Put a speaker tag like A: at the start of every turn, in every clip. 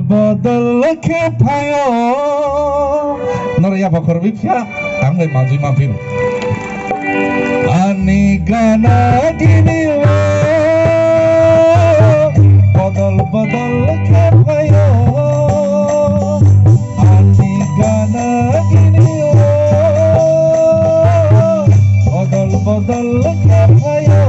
A: bodol kepayo Norya bakor bipya Tanggai maju mampir Ani gana gini wo Bodol kepayo Ani gana gini wo Bodol kepayo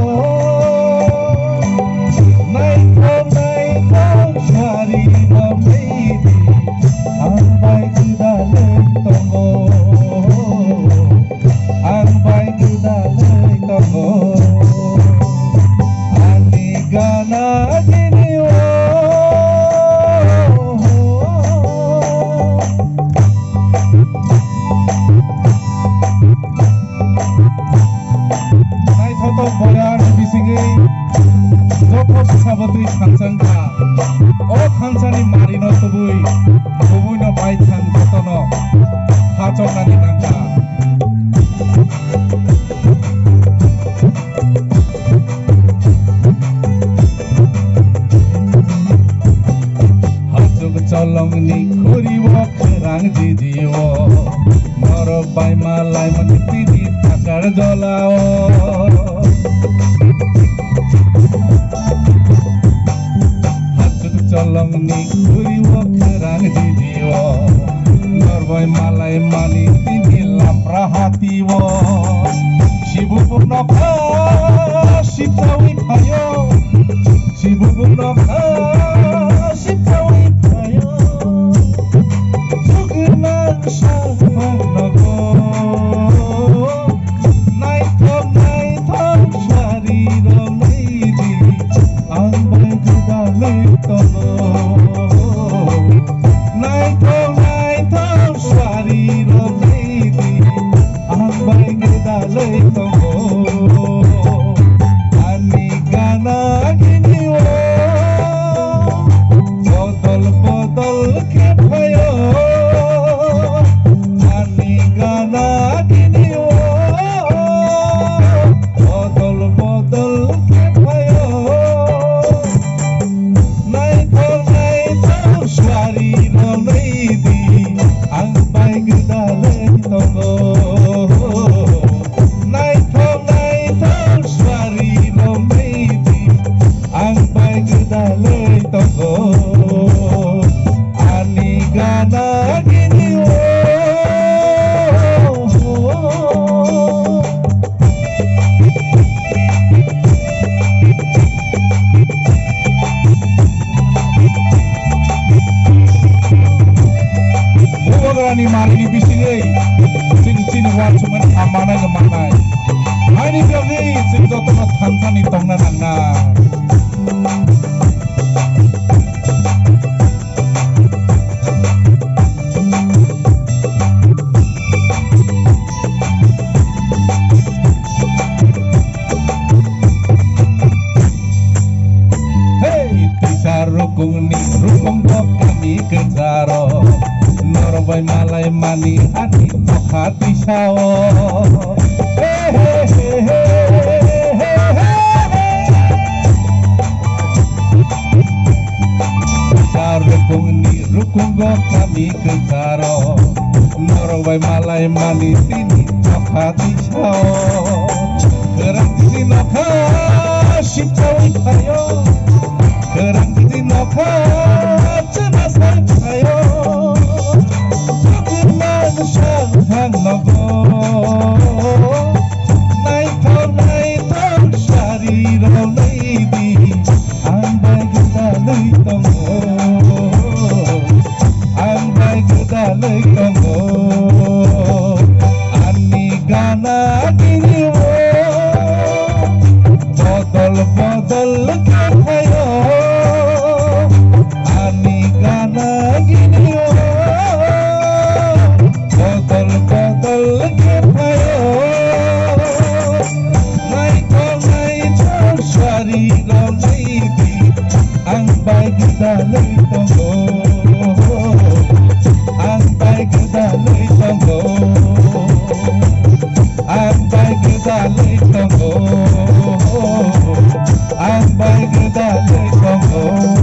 A: Colong ni kuriwo kerang jijiwo Moro bai malai meniti di takar jolao Hatuk colong ni kuriwo kerang jijiwo Moro bai malai meniti di lampra hatiwo Shibu purnaka Shitawi payo Shibu purnaka Shitawi Ni mari ni bising cin wa cuman amanai ngemanai ani gawe sing to tengah tangsa ni tongna nangna hey tisar rukung ni rukung kok kami kejaro Norbai malai mani hati hati sawo Sarukung ni rukung go kami kecaro Norbai malai mani tini hati sawo Kerang tini nokha shiptawi payo Kerang tini nokha cenasai payo Ang bay gudalay kong